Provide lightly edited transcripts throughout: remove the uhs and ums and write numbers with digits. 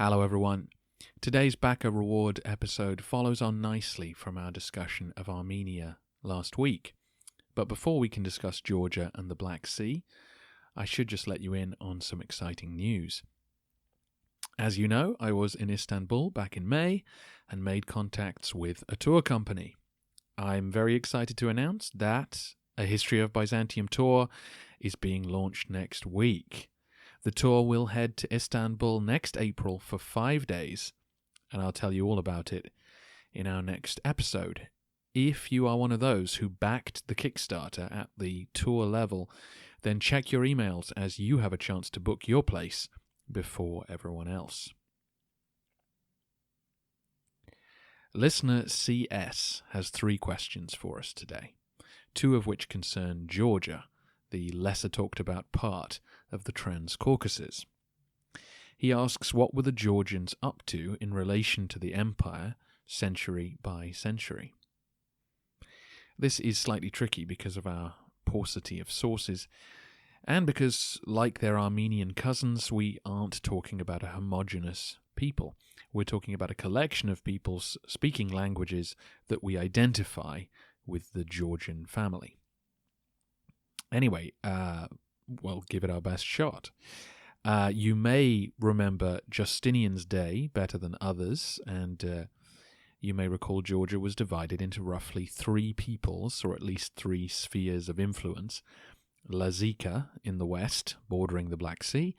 Hello everyone. Today's Backer Reward episode follows on nicely from our discussion of Armenia last week. But before we can discuss Georgia and the Black Sea, I should just let you in on some exciting news. As you know, I was in Istanbul back in May and made contacts with a tour company. I'm very excited to announce that a History of Byzantium tour is being launched next week. The tour will head to Istanbul next April for 5 days, and I'll tell you all about it in our next episode. If you are one of those who backed the Kickstarter at the tour level, then check your emails as you have a chance to book your place before everyone else. Listener CS has 3 questions for us today, 2 of which concern Georgia, the lesser talked about part of the Trans-Caucasus. He asks what were the Georgians up to in relation to the empire century by century. This is slightly tricky because of our paucity of sources, and because, like their Armenian cousins, we aren't talking about a homogeneous people. We're talking about a collection of peoples speaking languages that we identify with the Georgian family. Anyway, we'll give it our best shot. You may remember Justinian's day better than others, and you may recall Georgia was divided into roughly 3 peoples, or at least 3 spheres of influence. Lazica in the west, bordering the Black Sea,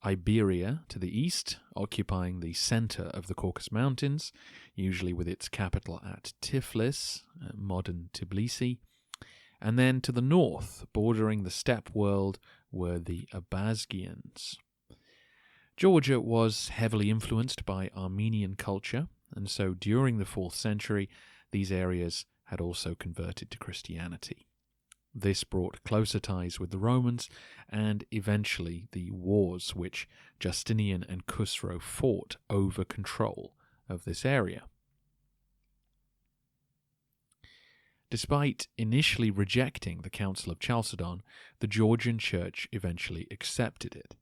Iberia to the east, occupying the center of the Caucasus Mountains, usually with its capital at Tiflis, modern Tbilisi, and then to the north, bordering the steppe world, were the Abazgians. Georgia was heavily influenced by Armenian culture, and so during the 4th century, these areas had also converted to Christianity. This brought closer ties with the Romans, and eventually the wars which Justinian and Khusro fought over control of this area. Despite initially rejecting the Council of Chalcedon, the Georgian Church eventually accepted it.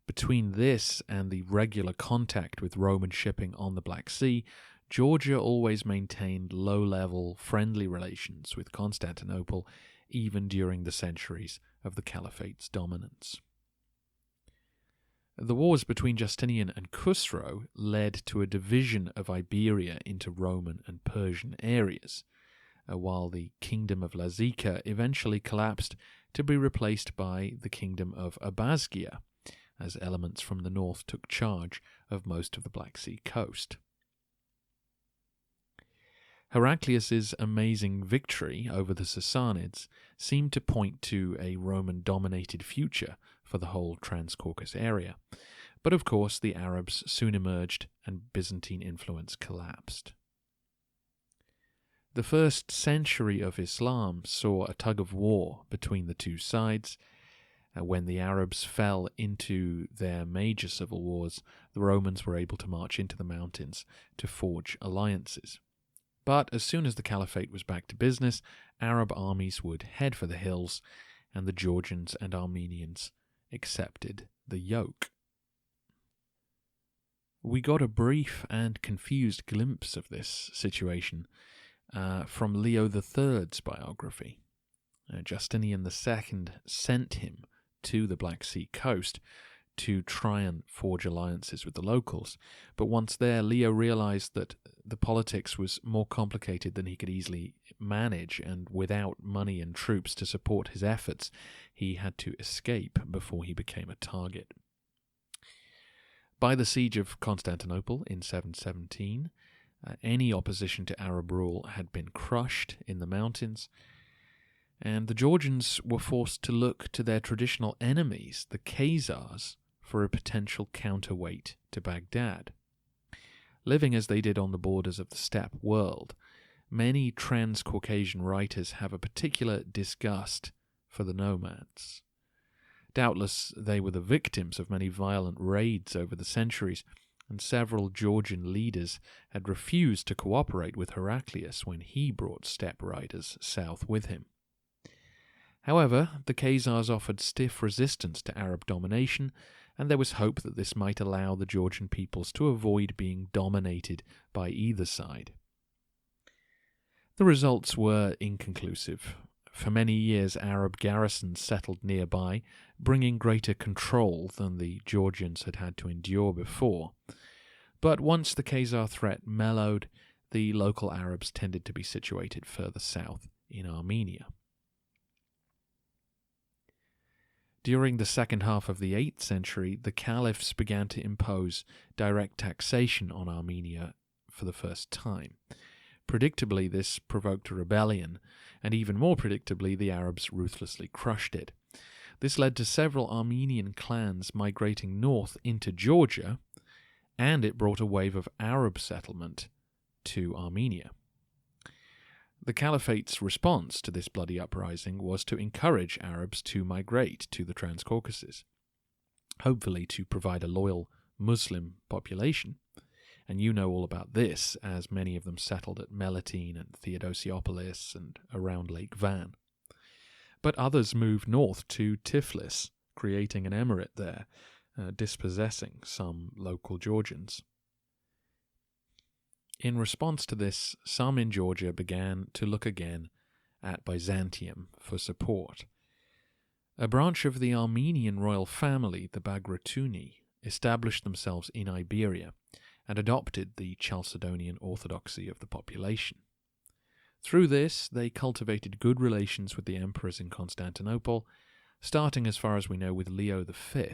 Between this and the regular contact with Roman shipping on the Black Sea, Georgia always maintained low-level, friendly relations with Constantinople, even during the centuries of the Caliphate's dominance. The wars between Justinian and Khusro led to a division of Iberia into Roman and Persian areas, while the Kingdom of Lazica eventually collapsed to be replaced by the Kingdom of Abazgia, as elements from the north took charge of most of the Black Sea coast. Heraclius's amazing victory over the Sassanids seemed to point to a Roman-dominated future for the whole Trans-Caucasus area, but of course the Arabs soon emerged and Byzantine influence collapsed. The 1st century of Islam saw a tug-of-war between the 2 sides. When the Arabs fell into their major civil wars, the Romans were able to march into the mountains to forge alliances. But as soon as the Caliphate was back to business, Arab armies would head for the hills, and the Georgians and Armenians accepted the yoke. We got a brief and confused glimpse of this situation from Leo III's biography. Justinian II sent him to the Black Sea coast to try and forge alliances with the locals, but once there, Leo realized that the politics was more complicated than he could easily manage, and without money and troops to support his efforts, he had to escape before he became a target. By the siege of Constantinople in 717, any opposition to Arab rule had been crushed in the mountains, and the Georgians were forced to look to their traditional enemies, the Khazars, for a potential counterweight to Baghdad. Living as they did on the borders of the steppe world, many Trans-Caucasian writers have a particular disgust for the nomads. Doubtless they were the victims of many violent raids over the centuries, and several Georgian leaders had refused to cooperate with Heraclius when he brought steppe riders south with him. However, the Khazars offered stiff resistance to Arab domination, and there was hope that this might allow the Georgian peoples to avoid being dominated by either side. The results were inconclusive. For many years, Arab garrisons settled nearby, bringing greater control than the Georgians had had to endure before. But once the Khazar threat mellowed, the local Arabs tended to be situated further south in Armenia. During the second half of the 8th century, the caliphs began to impose direct taxation on Armenia for the first time. Predictably, this provoked a rebellion, and even more predictably, the Arabs ruthlessly crushed it. This led to several Armenian clans migrating north into Georgia, and it brought a wave of Arab settlement to Armenia. The Caliphate's response to this bloody uprising was to encourage Arabs to migrate to the Transcaucasus, hopefully to provide a loyal Muslim population. And you know all about this, as many of them settled at Melitene and Theodosiopolis and around Lake Van. But others moved north to Tiflis, creating an emirate there, dispossessing some local Georgians. In response to this, some in Georgia began to look again at Byzantium for support. A branch of the Armenian royal family, the Bagratuni, established themselves in Iberia and adopted the Chalcedonian orthodoxy of the population. Through this, they cultivated good relations with the emperors in Constantinople, starting as far as we know with Leo V.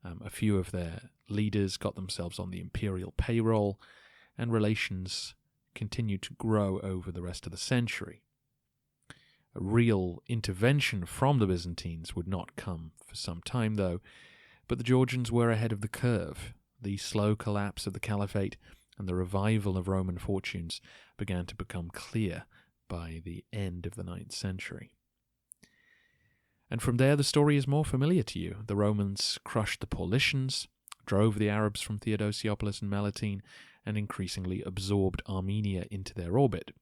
A few of their leaders got themselves on the imperial payroll, and relations continued to grow over the rest of the century. A real intervention from the Byzantines would not come for some time, though, but the Georgians were ahead of the curve. The slow collapse of the Caliphate and the revival of Roman fortunes began to become clear by the end of the 9th century. And from there the story is more familiar to you. The Romans crushed the Paulicians, drove the Arabs from Theodosiopolis and Melitene, and increasingly absorbed Armenia into their orbit.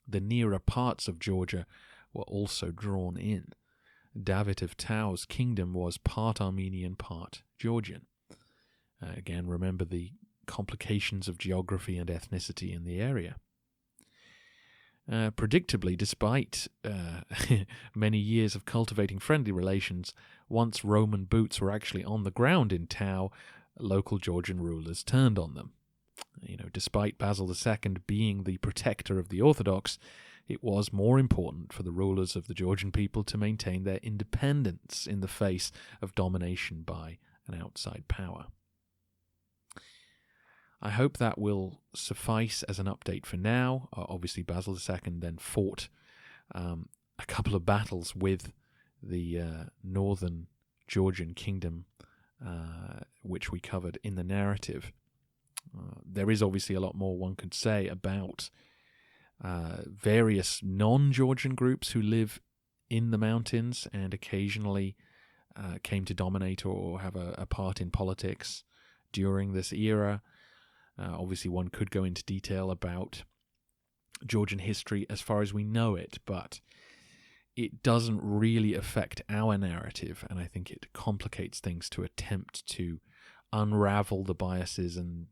The nearer parts of Georgia were also drawn in. David of Tau's kingdom was part Armenian, part Georgian. Again, remember the complications of geography and ethnicity in the area. Predictably, despite many years of cultivating friendly relations, once Roman boots were actually on the ground in Tau, local Georgian rulers turned on them. Despite Basil II being the protector of the Orthodox, it was more important for the rulers of the Georgian people to maintain their independence in the face of domination by an outside power. I hope that will suffice as an update for now. Obviously, Basil II then fought a couple of battles with the northern Georgian kingdom, which we covered in the narrative. There is obviously a lot more one could say about various non-Georgian groups who live in the mountains and occasionally came to dominate or have a part in politics during this era. Obviously, one could go into detail about Georgian history as far as we know it, but it doesn't really affect our narrative, and I think it complicates things to attempt to unravel the biases and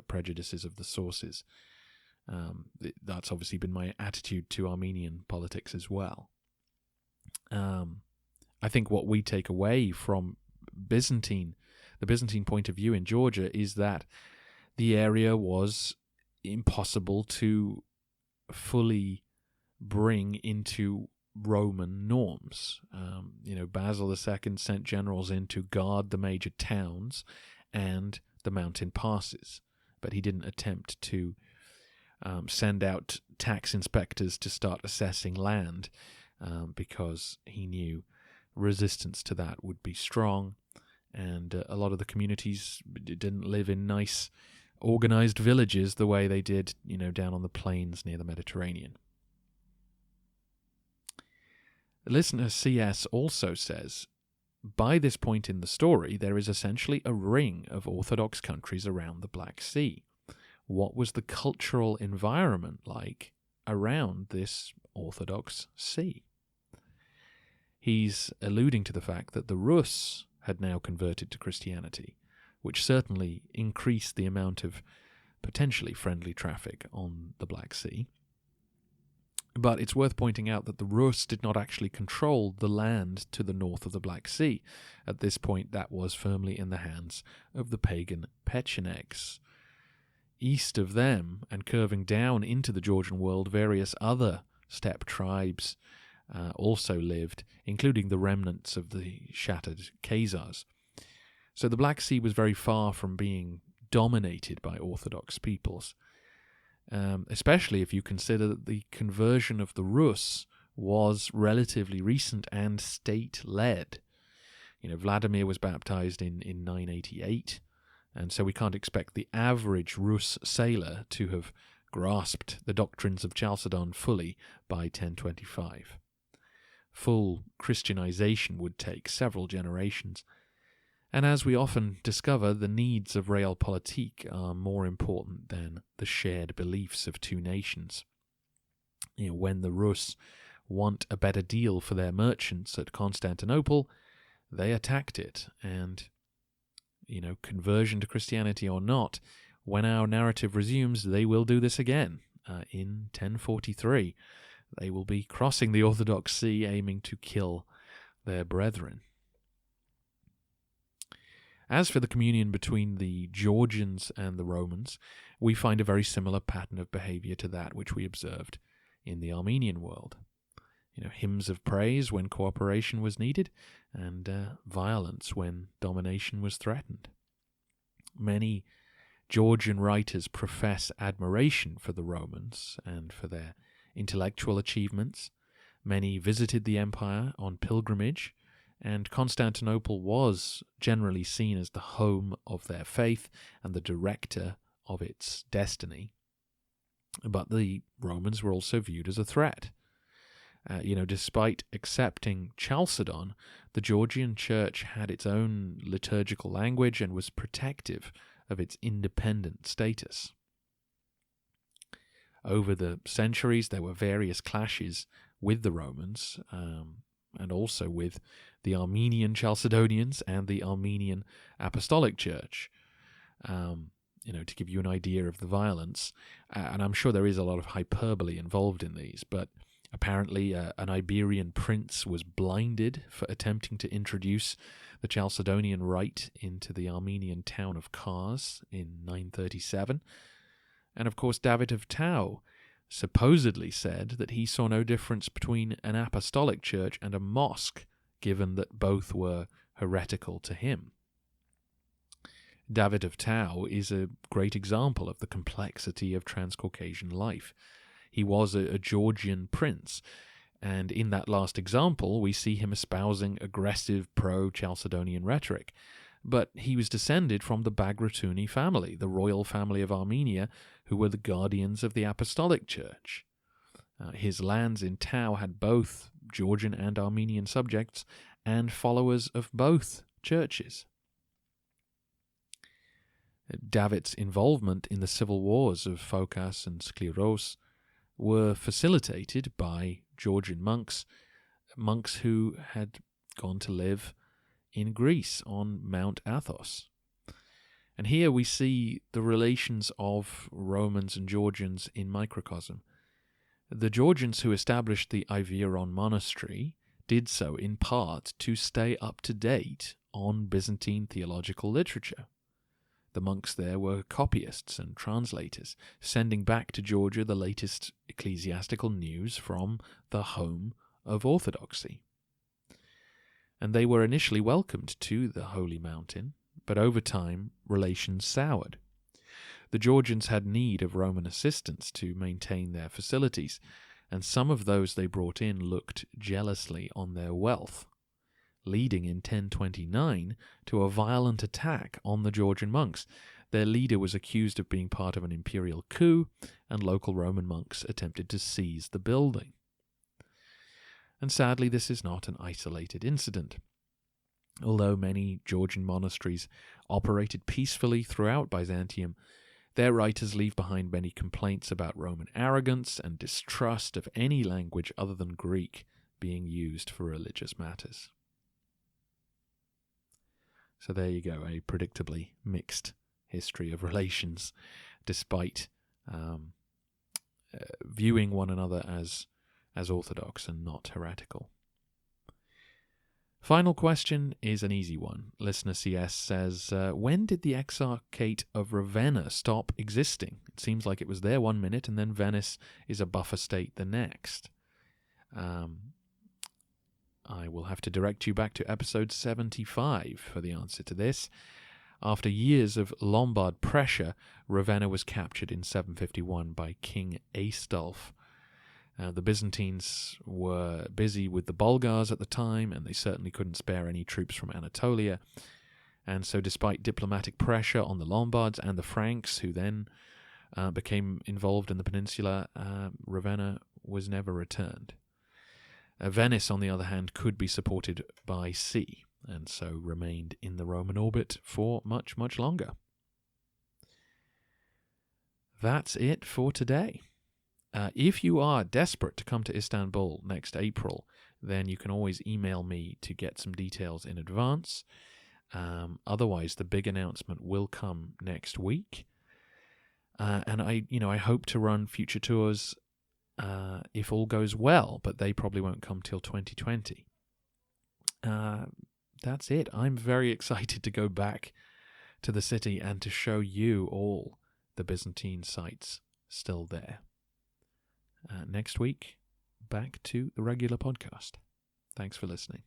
prejudices of the sources. That's obviously been my attitude to Armenian politics as well. I think what we take away from the Byzantine point of view in Georgia is that the area was impossible to fully bring into Roman norms. Basil II sent generals in to guard the major towns and the mountain passes, but he didn't attempt to send out tax inspectors to start assessing land because he knew resistance to that would be strong, and a lot of the communities didn't live in nice organized villages the way they did, down on the plains near the Mediterranean. Listener CS also says, by this point in the story, there is essentially a ring of Orthodox countries around the Black Sea. What was the cultural environment like around this Orthodox sea? He's alluding to the fact that the Rus had now converted to Christianity, which certainly increased the amount of potentially friendly traffic on the Black Sea. But it's worth pointing out that the Rus did not actually control the land to the north of the Black Sea. At this point, that was firmly in the hands of the pagan Pechenegs. East of them, and curving down into the Georgian world, various other steppe tribes also lived, including the remnants of the shattered Khazars. So the Black Sea was very far from being dominated by Orthodox peoples, especially if you consider that the conversion of the Rus was relatively recent and state-led. Vladimir was baptized in 988, and so we can't expect the average Rus sailor to have grasped the doctrines of Chalcedon fully by 1025. Full Christianization would take several generations, and as we often discover, the needs of realpolitik are more important than the shared beliefs of two nations. When the Rus want a better deal for their merchants at Constantinople, they attacked it, and, conversion to Christianity or not, when our narrative resumes, they will do this again. In 1043, they will be crossing the Orthodox Sea, aiming to kill their brethren. As for the communion between the Georgians and the Romans, we find a very similar pattern of behavior to that which we observed in the Armenian world. Hymns of praise when cooperation was needed, and violence when domination was threatened. Many Georgian writers profess admiration for the Romans and for their intellectual achievements. Many visited the empire on pilgrimage, and Constantinople was generally seen as the home of their faith and the director of its destiny. But the Romans were also viewed as a threat. Despite accepting Chalcedon, the Georgian church had its own liturgical language and was protective of its independent status. Over the centuries, there were various clashes with the Romans, and also with the Armenian Chalcedonians and the Armenian Apostolic Church, to give you an idea of the violence. And I'm sure there is a lot of hyperbole involved in these, but apparently an Iberian prince was blinded for attempting to introduce the Chalcedonian rite into the Armenian town of Kars in 937. And of course, David of Tau supposedly said that he saw no difference between an apostolic church and a mosque, given that both were heretical to him. David of Tau is a great example of the complexity of Transcaucasian life. He was a Georgian prince, and in that last example we see him espousing aggressive pro-Chalcedonian rhetoric. But he was descended from the Bagratuni family, the royal family of Armenia, who were the guardians of the Apostolic Church. His lands in Tau had both Georgian and Armenian subjects and followers of both churches. David's involvement in the civil wars of Phokas and Skleros were facilitated by Georgian monks who had gone to live in Greece on Mount Athos. And here we see the relations of Romans and Georgians in microcosm. The Georgians who established the Iveron monastery did so in part to stay up to date on Byzantine theological literature. The monks there were copyists and translators, sending back to Georgia the latest ecclesiastical news from the home of Orthodoxy. And they were initially welcomed to the Holy Mountain, but over time relations soured. The Georgians had need of Roman assistance to maintain their facilities, and some of those they brought in looked jealously on their wealth, leading in 1029 to a violent attack on the Georgian monks. Their leader was accused of being part of an imperial coup, and local Roman monks attempted to seize the building. And sadly, this is not an isolated incident. Although many Georgian monasteries operated peacefully throughout Byzantium, their writers leave behind many complaints about Roman arrogance and distrust of any language other than Greek being used for religious matters. So there you go, a predictably mixed history of relations, despite viewing one another as Orthodox and not heretical. Final question is an easy one. Listener CS says, when did the Exarchate of Ravenna stop existing? It seems like it was there 1 minute and then Venice is a buffer state the next. I will have to direct you back to episode 75 for the answer to this. After years of Lombard pressure, Ravenna was captured in 751 by King Aistulf. The Byzantines were busy with the Bulgars at the time, and they certainly couldn't spare any troops from Anatolia. And so despite diplomatic pressure on the Lombards and the Franks, who then became involved in the peninsula, Ravenna was never returned. Venice, on the other hand, could be supported by sea, and so remained in the Roman orbit for much, much longer. That's it for today. If you are desperate to come to Istanbul next April, then you can always email me to get some details in advance. Otherwise, the big announcement will come next week. And I hope to run future tours if all goes well, but they probably won't come till 2020. That's it. I'm very excited to go back to the city and to show you all the Byzantine sites still there. Next week, back to the regular podcast. Thanks for listening.